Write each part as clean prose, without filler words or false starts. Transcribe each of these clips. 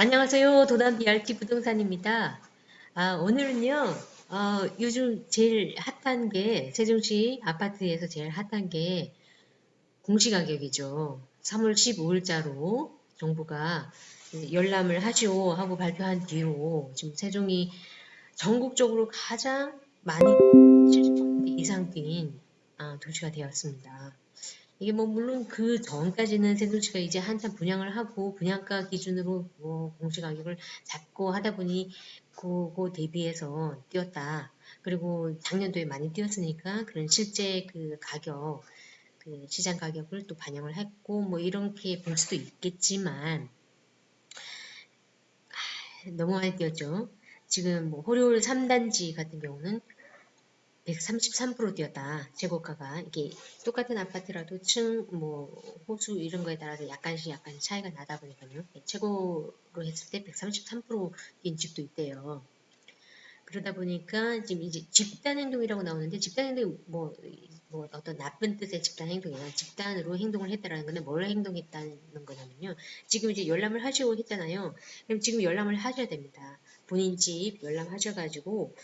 안녕하세요. 도난 BRT 부동산입니다. 오늘은요, 요즘 제일 핫한 게, 세종시 아파트에서 제일 핫한 게 공시가격이죠. 3월 15일자로 정부가 열람을 하시오 하고 발표한 뒤로 지금 세종이 전국적으로 가장 많이 70% 이상 뛴 도시가 되었습니다. 이게 뭐 물론 그 전까지는 세종시가 이제 한참 분양을 하고 분양가 기준으로 뭐 공시가격을 잡고 하다 보니 그거 대비해서 뛰었다. 그리고 작년도에 많이 뛰었으니까 그런 실제 그 가격, 그 시장 가격을 또 반영을 했고 뭐 이렇게 볼 수도 있겠지만 너무 많이 뛰었죠. 지금 뭐 호료울 3단지 같은 경우는 133% 뛰었다. 재고가가 이게 똑같은 아파트라도 층, 뭐 호수 이런 거에 따라서 약간씩 차이가 나다 보니까요. 최고로 했을 때 133%인 집도 있대요. 그러다 보니까 지금 이제 집단 행동이라고 나오는데 집단 행동이 뭐 어떤 나쁜 뜻의 집단 행동이 아니라 집단으로 행동을 했다라는 건데 뭘 행동했다는 거냐면요. 지금 이제 열람을 하시고 했잖아요. 그럼 지금 열람을 하셔야 됩니다. 본인 집 열람하셔가지고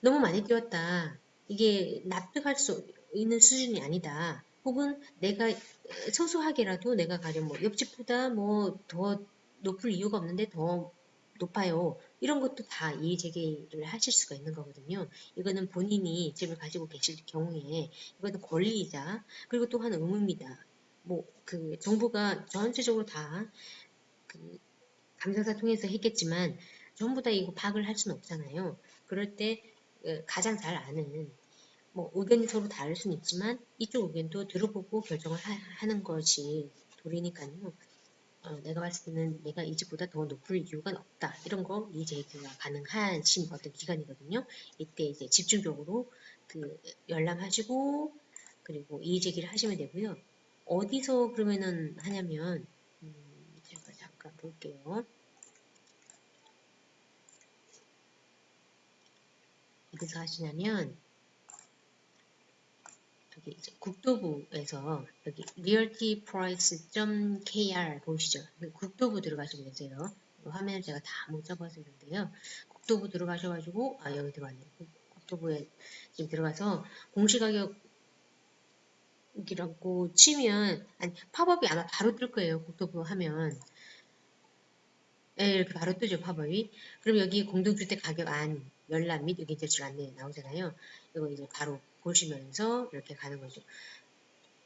너무 많이 뛰었다. 이게 납득할 수 있는 수준이 아니다. 혹은 내가 소소하게라도 내가 가령 뭐 옆집보다 뭐 더 높을 이유가 없는데 더 높아요. 이런 것도 다 이의 제기를 하실 수가 있는 거거든요. 이거는 본인이 집을 가지고 계실 경우에 이거는 권리이자 그리고 또한 의무입니다. 뭐 그 정부가 전체적으로 다 그 감사사 통해서 했겠지만 전부 다 이거 파악을 할 수는 없잖아요. 그럴 때 가장 잘 아는 뭐 의견이 서로 다를 수는 있지만 이쪽 의견도 들어보고 결정을 하는 것이 도리니까요. 내가 봤을 때는 내가 이 집보다 더 높을 이유가 없다. 이런 거 이제기가 가능하신 어떤 기간이거든요. 이때 이제 집중적으로 그 열람하시고 그리고 이의 제기를 하시면 되고요. 어디서 그러면은 하냐면 제가 잠깐 볼게요. 어디서 하시냐면 여기 이제 국토부에서 여기 realtyprice.kr 보이시죠? 국토부 들어가시면 되세요. 화면을 제가 다 못 잡아서 있는데요. 국토부 들어가셔가지고 여기 들어왔네요. 국토부에 지금 들어가서 공시가격이라고 치면 아니 팝업이 아마 바로 뜰 거예요. 국토부 하면 예, 이렇게 바로 뜨죠 팝업이. 그럼 여기 공동주택 가격 안 열람 및 여기 대출 안내 나오잖아요. 이거 이제 바로 보시면서 이렇게 가는 거죠.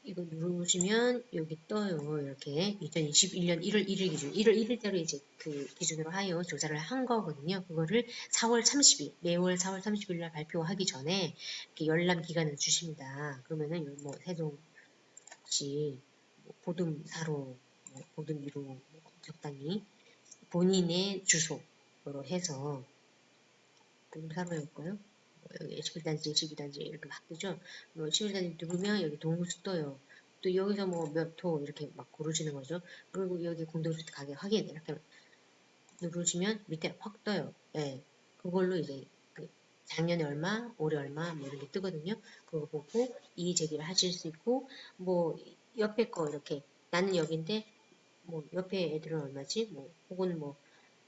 이거 누르시면 여기 떠요. 이렇게 2021년 1월 1일 기준, 1월 1일자로 이제 그 기준으로 하여 조사를 한 거거든요. 그거를 4월 30일, 매월 4월 30일 날 발표하기 전에 이렇게 열람 기간을 주십니다. 그러면은 뭐 세종시 뭐 보듬사로, 뭐 보듬이로 뭐 적당히 본인의 주소로 해서 보듬사로였고요. 여기 11단지, 12단지 이렇게 막 뜨죠. 뭐 11단지 누르면 여기 동호수 떠요. 또 여기서 뭐 몇 호 이렇게 막 고르시는 거죠. 그리고 여기 공동주택 가격 확인 이렇게 누르시면 밑에 확 떠요. 예. 그걸로 이제 그 작년에 얼마, 올해 얼마 뭐 이렇게 뜨거든요. 그거 보고 이의 제기를 하실 수 있고 뭐 옆에 거 이렇게 나는 여기인데 뭐 옆에 애들은 얼마지? 뭐 혹은 뭐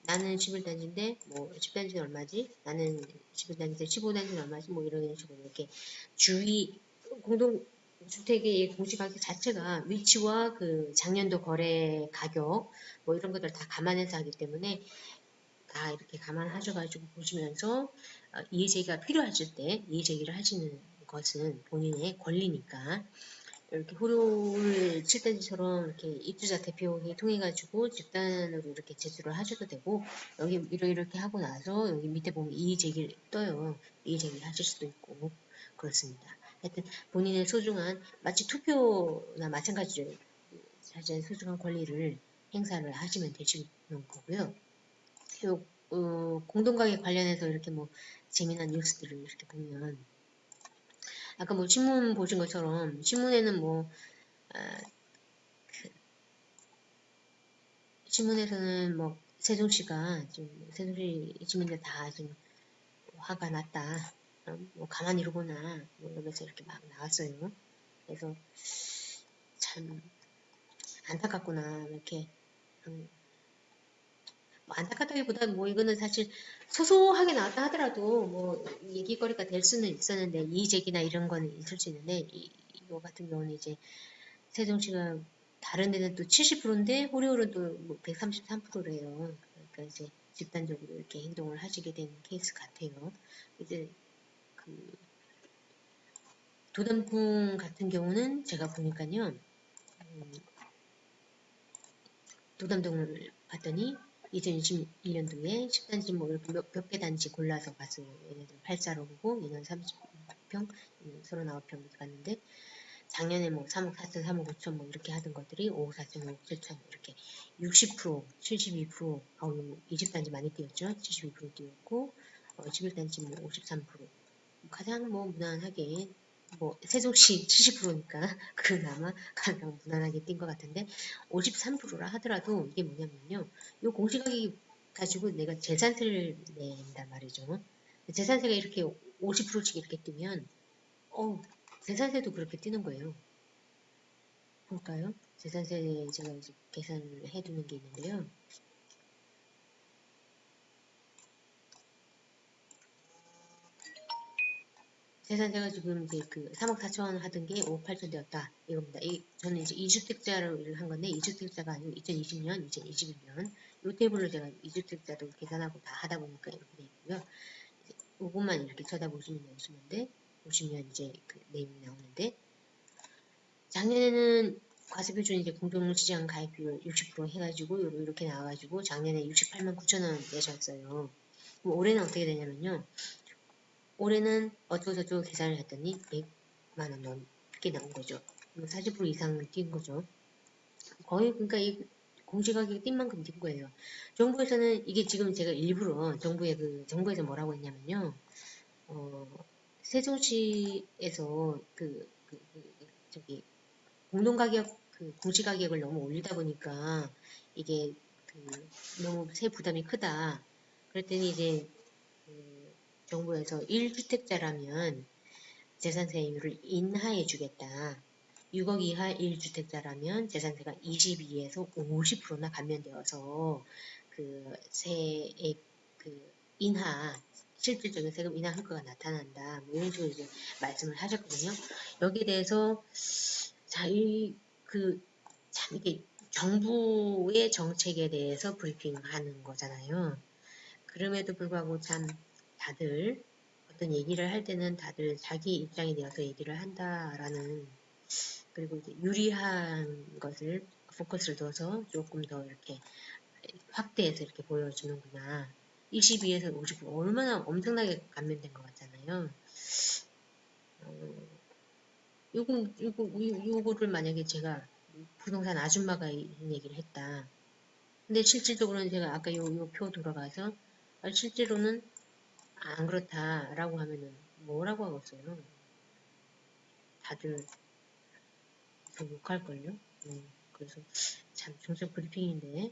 나는 11단지인데 뭐 10단지는 얼마지? 나는 11단지인데 15단지는 얼마지? 뭐 이런 식으로 이렇게 주위 공동주택의 공시가격 자체가 위치와 그 작년도 거래 가격 뭐 이런 것들 다 감안해서 하기 때문에 다 이렇게 감안하셔가지고 보시면서 이해제기가 필요하실 때 이해제기를 하시는 것은 본인의 권리니까 이렇게 호료를 칠단지처럼 이렇게 입주자 대표회의 통해 가지고 집단으로 이렇게 제출을 하셔도 되고 여기 이렇게 하고 나서 여기 밑에 보면 이의 제기를 떠요. 이의 제기를 하실 수도 있고 그렇습니다. 하여튼 본인의 소중한 마치 투표나 마찬가지로 자신의 소중한 권리를 행사를 하시면 되시는 거고요. 공동가격 관련해서 이렇게 뭐 재미난 뉴스들을 이렇게 보면 아까 뭐 신문 보신 것처럼 신문에는 뭐 아, 신문에서는 뭐 세종시가 지금 세종시 시민들 다 지금 화가 났다. 뭐 가만히 이러거나 뭐 이러면서 이렇게 막 나왔어요. 그래서 참 안타깝구나 이렇게 뭐 안타깝다기보다 뭐 이거는 사실 소소하게 나왔다 하더라도 뭐 얘기거리가 될 수는 있었는데 이의제기나 이런 거는 있을 수 있는데 이거 같은 경우는 이제 세종시가 다른 데는 또 70%인데 호리홀은 또 133%래요. 그러니까 이제 집단적으로 이렇게 행동을 하시게 된 케이스 같아요. 이제 그 도담궁 같은 경우는 제가 보니까요. 도담동을 봤더니 2021년도에 10단지 뭐 이렇게 몇 개 단지 골라서 봤어요. 얘네들 8사로 보고 얘는 30평, 얘는 39평 이렇게 갔는데 작년에 뭐 3억 4천, 3억 5천 뭐 이렇게 하던 것들이 5억 4천, 5억 7천 이렇게 60%, 72%, 아우 이 집 단지 많이 뛰었죠. 72% 뛰었고 11단지 뭐 53%. 가장 뭐 무난하게 뭐 세종시 70%니까 그나마 가장 무난하게 뛴 것 같은데 53%라 하더라도 이게 뭐냐면요. 이 공시가격 가지고 내가 재산세를 낸단 말이죠. 재산세가 이렇게 50%씩 이렇게 뛰면 재산세도 그렇게 뛰는 거예요. 볼까요? 재산세 제가 이제 계산을 해두는 게 있는데요. 재산세가 지금 이제 그 3억 4천 하던 게 5억 8천 되었다. 이겁니다. 저는 이제 2주택자를 한 건데 2주택자가 아니고 2020년, 2021년 이 테이블로 제가 2주택자도 계산하고 다 하다 보니까 이렇게 돼 있고요. 이것만 이렇게 쳐다보시면 되시는데 보시면 이제 그 내용이 나오는데 작년에는 과세표준 이제 공동시장 가입비율 60% 해가지고 이렇게 나와가지고 작년에 68만 9천 원 내셨어요. 그럼 올해는 어떻게 되냐면요. 올해는 어쩌고저쩌고 계산을 했더니 100만 원 넘게 나온 거죠. 40% 이상 뛴 거죠. 거의 그러니까 이 공시가격이 뛴 만큼 뛴 거예요. 정부에서는 이게 지금 제가 일부러 정부에서 뭐라고 했냐면요. 세종시에서 저기 공동가격 공시가격을 너무 올리다 보니까 이게 너무 세 부담이 크다. 그랬더니 이제 정부에서 1주택자라면 재산세율을 인하해 주겠다. 6억 이하 1주택자라면 재산세가 22에서 50%나 감면되어서 그 세액 인하 실질적인 세금 인하 효과가 나타난다. 뭐 이런 식으로 이제 말씀을 하셨거든요. 여기에 대해서 자, 참 이게 정부의 정책에 대해서 브리핑하는 거잖아요. 그럼에도 불구하고 참 다들 어떤 얘기를 할 때는 다들 자기 입장에 대해서 얘기를 한다라는 그리고 이제 유리한 것을 포커스를 둬서 조금 더 이렇게 확대해서 이렇게 보여주는구나. 22에서 50% 얼마나 엄청나게 감면된 것 같잖아요. 요거를 만약에 제가 부동산 아줌마가 이런 얘기를 했다. 근데 실질적으로는 제가 아까 요 표 돌아가서 실제로는 안 그렇다라고 하면은 뭐라고 하겠어요? 다들 더 욕할걸요? 그래서 참 정책 브리핑인데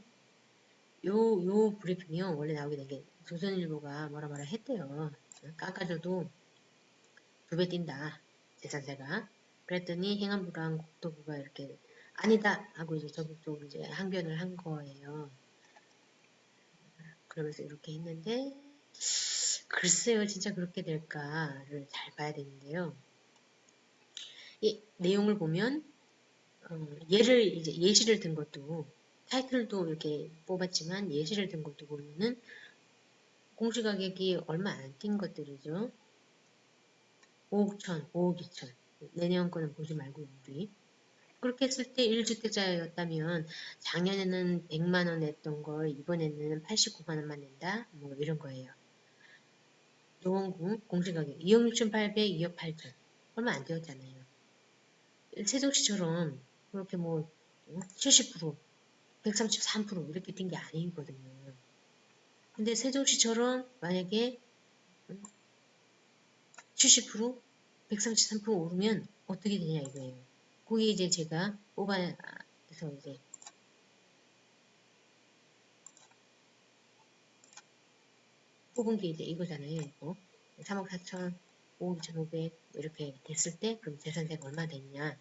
요 브리핑이요 원래 나오게 된 게 조선일보가 뭐라 했대요. 깎아줘도 2배 뛴다 재산세가. 그랬더니 행안부랑 국토부가 이렇게 아니다 하고 이제 적극적으로 이제 항변을 한 거예요. 그러면서 이렇게 했는데 글쎄요 진짜 그렇게 될까를 잘 봐야 되는데요. 이 내용을 보면 예시를 든 것도 타이틀도 이렇게 뽑았지만 예시를 든 것도 보면은 공시가격이 얼마 안 뛴 것들이죠. 5억 천, 5억 2천. 내년 거는 보지 말고 우리. 그렇게 했을 때 1주택자였다면 작년에는 100만 원 냈던 걸 이번에는 89만 원만 낸다. 뭐 이런 거예요. 노원구 공시가격 2억 6,800, 2억 8천. 얼마 안 되었잖아요. 세종시처럼 그렇게 뭐 70%, 133% 이렇게 뛴 게 아니거든요. 근데 세종시처럼 만약에 70%, 133% 오르면 어떻게 되냐 이거예요. 그게 이제 제가 뽑아서 이제 뽑은 게 이제 이거잖아요. 이거 3억 4천, 5억 2,500 이렇게 됐을 때 그럼 재산세가 얼마 됐냐.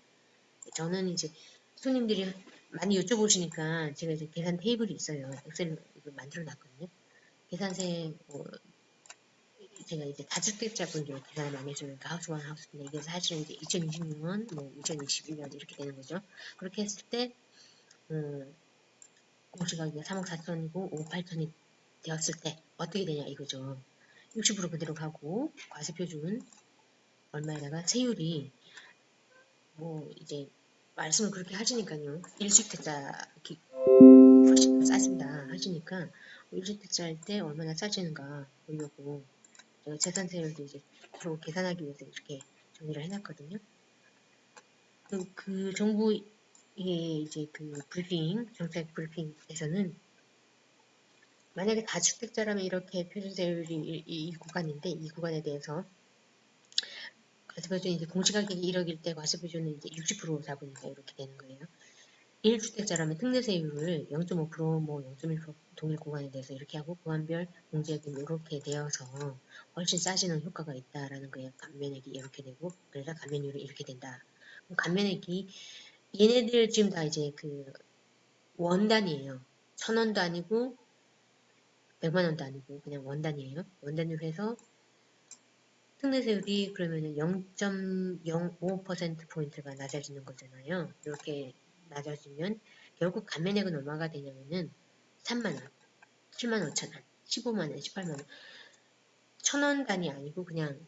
저는 이제 손님들이 많이 여쭤보시니까 제가 이제 계산 테이블이 있어요. 엑셀 이걸 만들어 놨거든요. 계산세 제가 이제 다주택자분들 계산을 많이 해주니까 하우스 1, 하우스 2 이게 사실은 이제 2026년, 뭐 2021년 이렇게 되는 거죠. 그렇게 했을 때 공시가격이 3억 4천이고 5억 8천이 되었을 때 어떻게 되냐 이거죠. 60% 그대로 가고 과세표준 얼마에다가 세율이 뭐 이제 말씀을 그렇게 하시니까요. 1주택자 훨씬 더 싸진다 하시니까 1주택자일 때 얼마나 싸지는가 보려고 제가 재산세율도 이제 서로 계산하기 위해서 이렇게 정리를 해놨거든요. 그 정부 이제 그 브리핑 정책 브리핑에서는 만약에 다주택자라면 이렇게 표준세율이 이 구간인데 이 구간에 대해서 과세표준이 이제 공시가격이 1억일 때 과세표준은 이제 60% 잡으니까 이렇게 되는 거예요. 1주택자라면 특례세율을 0.5% 뭐 0.1% 동일 구간에 대해서 이렇게 하고 구간별 공제액이 이렇게 되어서 훨씬 싸지는 효과가 있다라는 거예요. 감면액이 이렇게 되고 그래서 감면율이 이렇게 된다. 그럼 감면액이 얘네들 지금 다 이제 그 원단이에요. 1,000원도 아니고 100만원도 아니고 그냥 원단이에요. 원단으로 해서 특례세율이 그러면은 0.05%포인트가 낮아지는 거잖아요. 이렇게 낮아지면 결국 감면액은 얼마가 되냐면은 3만원, 7만 5천원, 15만원, 18만원 1,000원 단위 아니고 그냥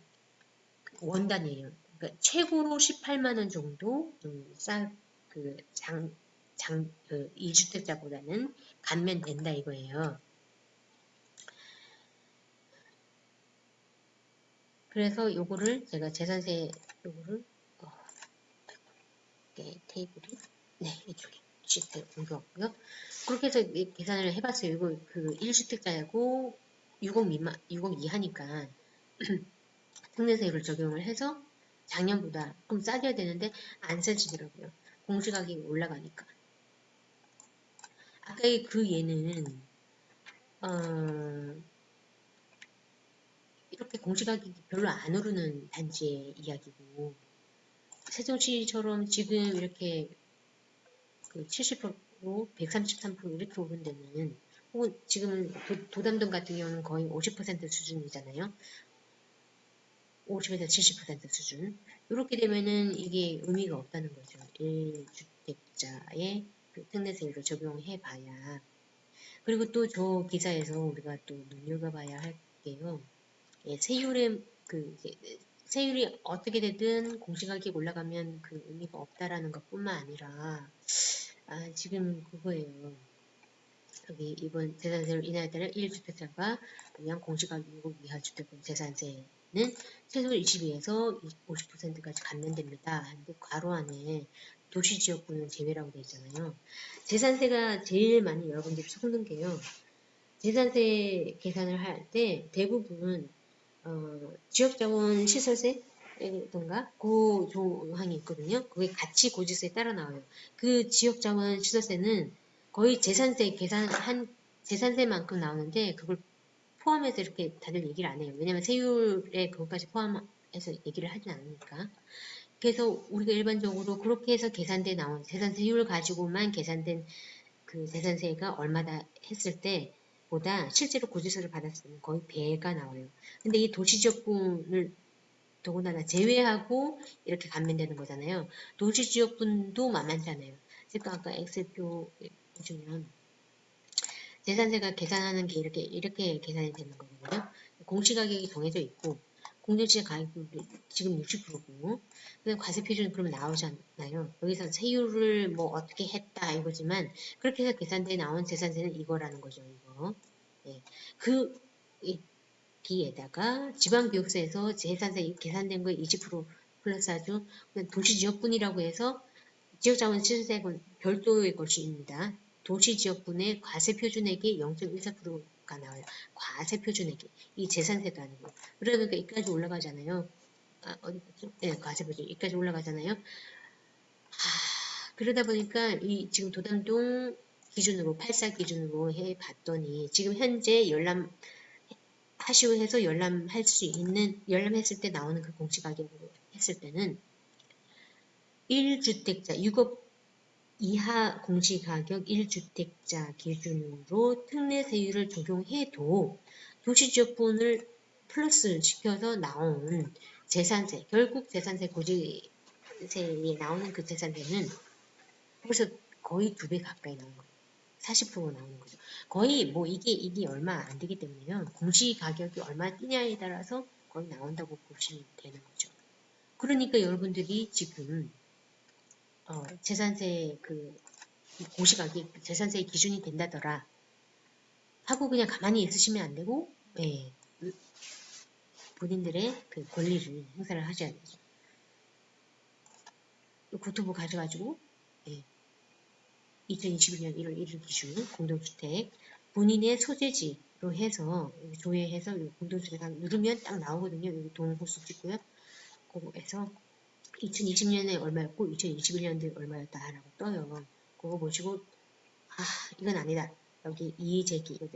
원단이에요. 그러니까 최고로 18만원 정도 그 2주택자보다는 감면된다 이거예요. 그래서 요거를 제가 재산세 요거를 테이블이 이쪽에 시트에 옮겨왔고요. 그렇게 해서 계산을 해봤어요. 이거 그 1주택자고 6억 미만 6억 이하니까 특례세율을 적용을 해서 작년보다 좀 싸져야 되는데 안 싸지더라고요. 공시가격이 올라가니까. 아까 그 얘는 이렇게 공시가격이 별로 안 오르는 단지의 이야기고 세종시처럼 지금 이렇게 그 70%, 133% 이렇게 오른 데는 혹은 지금 도담동 같은 경우는 거의 50% 수준이잖아요. 50에서 70% 수준. 이렇게 되면은 이게 의미가 없다는 거죠. 1주택자의 그 특례세율을 적용해 봐야. 그리고 또 저 기사에서 우리가 또 눈여겨봐야 할 게요. 세율의 세율이 어떻게 되든 공시가격이 올라가면 그 의미가 없다라는 것뿐만 아니라 지금 그거예요. 여기 이번 재산세율 인하에 따라 1주택자가 부양 공시가격 6억 이하 주택은 재산세는 최소 22에서 50%까지 감면됩니다. 근데 괄호 안에 도시지역구는 제외라고 되어 있잖아요. 재산세가 제일 많이 여러분들이 속는 게요. 재산세 계산을 할 때 대부분 지역자원 시설세던가 그 조항이 있거든요. 그게 같이 고지서에 따라 나와요. 그 지역자원 시설세는 거의 재산세 계산한 재산세만큼 나오는데 그걸 포함해서 이렇게 다들 얘기를 안 해요. 왜냐면 세율에 그것까지 포함해서 얘기를 하진 않으니까. 그래서 우리가 일반적으로 그렇게 해서 계산돼 나온 재산세율 가지고만 계산된 그 재산세가 얼마다 했을 때 보다 실제로 고지서를 받았을 때는 거의 배가 나와요. 근데 이 도시지역분을 더군다나 제외하고 이렇게 감면되는 거잖아요. 도시지역분도 만만치 않아요. 제가 아까 엑셀표 보시면 재산세가 계산하는 게 이렇게 계산이 되는 거거든요. 공시가격이 정해져 있고 공정시장 가격이 지금 60%고 그다음 과세표준 그러면 나오잖아요. 여기서 세율을 뭐 어떻게 했다 이거지만 그렇게 해서 계산대에 나온 재산세는 이거라는 거죠. 이거. 예. 그 뒤에다가 지방교육세에서 재산세 계산된 거에 20% 플러스 아주 도시지역분이라고 해서 지역자원시설세는 별도의 것입니다. 도시지역분의 과세표준액이 0.14%가 나와요. 과세표준액이. 이 재산세도 아니고. 그러니까 이까지 올라가잖아요. 어디 갔죠? 네, 과세표준. 이까지 올라가잖아요. 그러다 보니까 이 지금 도담동 기준으로 84 기준으로 해봤더니 지금 현재 열람 하시오 해서 열람할 수 있는 열람했을 때 나오는 그 공시가격으로 했을 때는 1주택자 6억 이하 공시가격 1주택자 기준으로 특례세율을 적용해도 도시지역분을 플러스 시켜서 나온 재산세, 결국 재산세 고지세에 나오는 그 재산세는 벌써 거의 2배 가까이 나온 거예요. 40% 나오는 거죠. 거의 뭐 이게 얼마 안 되기 때문에요. 공시가격이 얼마 뛰냐에 따라서 거의 나온다고 보시면 되는 거죠. 그러니까 여러분들이 지금 재산세 그 공시가격 재산세 기준이 된다더라 하고 그냥 가만히 있으시면 안 되고, 예, 본인들의 그 권리를 행사를 하셔야 되죠. 국토부 가져가지고, 예, 2021년 1월 1일 기준 공동주택 본인의 소재지로 해서 조회해서 공동주택 누르면 딱 나오거든요. 여기 동호수 찍고요. 그거에서 2020년에 얼마였고 2021년도에 얼마였다라고 떠요. 그거 보시고 아 이건 아니다. 여기 이의제기 이거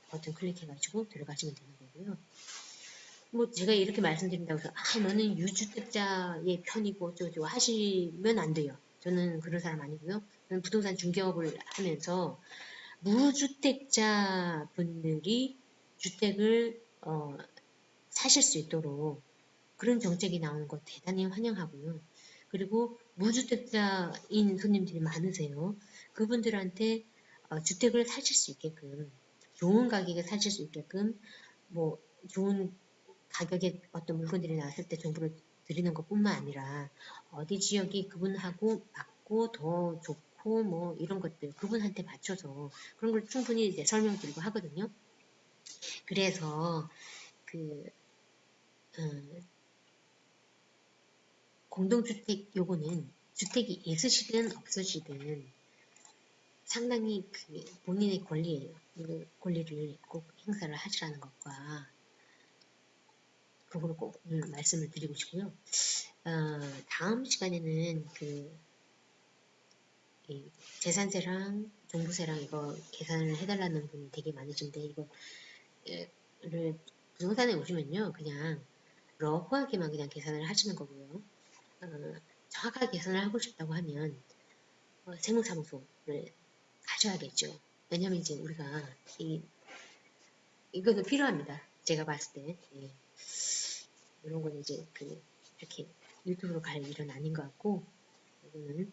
버튼 클릭해가지고 들어가시면 되는 거고요. 뭐 제가 이렇게 말씀드린다고 해서 아 너는 유주택자의 편이고 어쩌고 하시면 안 돼요. 저는 그런 사람 아니고요. 저는 부동산 중개업을 하면서 무주택자 분들이 주택을 사실 수 있도록 그런 정책이 나오는 거 대단히 환영하고요. 그리고 무주택자인 손님들이 많으세요. 그분들한테 주택을 사실 수 있게끔 좋은 가격에 사실 수 있게끔 뭐 좋은 가격에 어떤 물건들이 나왔을 때 정보를 드리는 것뿐만 아니라 어디 지역이 그분하고 맞고 더 좋고 뭐 이런 것들 그분한테 맞춰서 그런 걸 충분히 이제 설명드리고 하거든요. 그래서 그 공동주택 요거는 주택이 있으시든 없으시든 상당히 그 본인의 권리예요. 그 권리를 꼭 행사를 하시라는 것과 그거를 꼭 말씀을 드리고 싶고요. 다음 시간에는 그 재산세랑 종부세랑 이거 계산을 해달라는 분이 되게 많으신데 이거를 부동산에 오시면요 그냥 러프하게만 그냥 계산을 하시는 거고요. 정확하게 계산을 하고 싶다고 하면 세무사무소를 가셔야겠죠. 왜냐면 이제 우리가 이것도 필요합니다. 제가 봤을 때 이런 거는 이제 이렇게 유튜브로 갈 일은 아닌 것 같고 이거는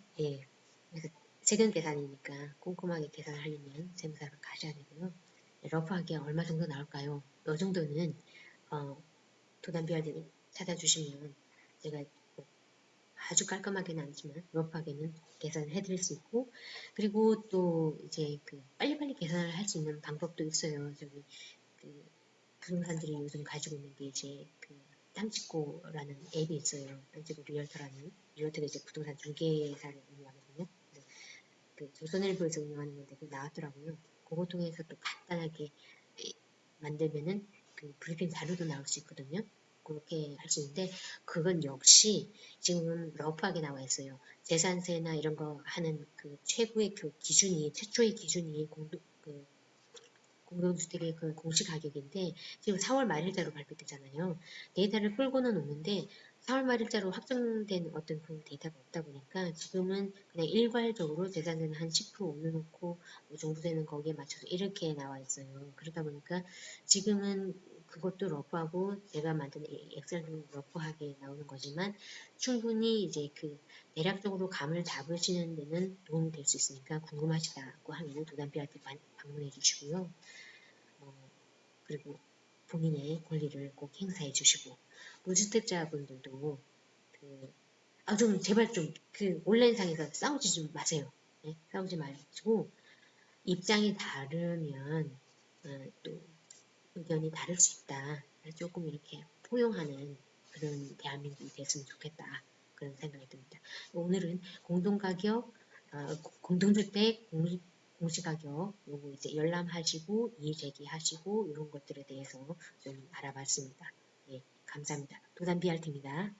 그래서 세금 계산이니까 꼼꼼하게 계산을 하려면 세무사를 가셔야 되고요. 러프하게 얼마 정도 나올까요? 이 정도는 도담비아를 찾아주시면 제가 아주 깔끔하게는 아니지만 러프하게는 계산을 해드릴 수 있고 그리고 또 이제 빨리빨리 계산을 할 수 있는 방법도 있어요. 저기 부동산들이 요즘 가지고 있는 게 이제 땅짓고라는 앱이 있어요. 땅짓고 리얼터라는 리얼터가 이제 부동산 중개사를 운영하거든요. 조선일보에서 운영하는 건데 나왔더라고요. 그거 통해서 또 간단하게 만들면은 브리핑 자료도 나올 수 있거든요. 그렇게 할 수 있는데 그건 역시 지금 러프하게 나와 있어요. 재산세나 이런 거 하는 최고의 기준이 최초의 기준이 공동주택의 공시가격인데 지금 4월 말일자로 발표됐잖아요. 데이터를 끌고는 오는데 4월 말일자로 확정된 어떤 데이터가 없다 보니까 지금은 그냥 일괄적으로 재산세는 한 10% 올려놓고 뭐 종부세는 거기에 맞춰서 이렇게 나와 있어요. 그러다 보니까 지금은 그것도 러프하고 제가 만든 엑셀도 러프하게 나오는 거지만 충분히 이제 대략적으로 감을 잡으시는 데는 도움이 될 수 있으니까 궁금하시다고 하면 도담비한테 방문해 주시고요. 그리고 본인의 권리를 꼭 행사해 주시고 무주택자분들도 좀 제발 좀 온라인상에서 싸우지 좀 마세요. 네? 싸우지 마시고 입장이 다르면 또 의견이 다를 수 있다. 조금 이렇게 포용하는 그런 대한민국이 됐으면 좋겠다. 그런 생각이 듭니다. 오늘은 공동가격, 공동주택, 공시가격 요거 이제 열람하시고 이의제기하시고 이런 것들에 대해서 좀 알아봤습니다. 예, 감사합니다. 도담비알팀입니다.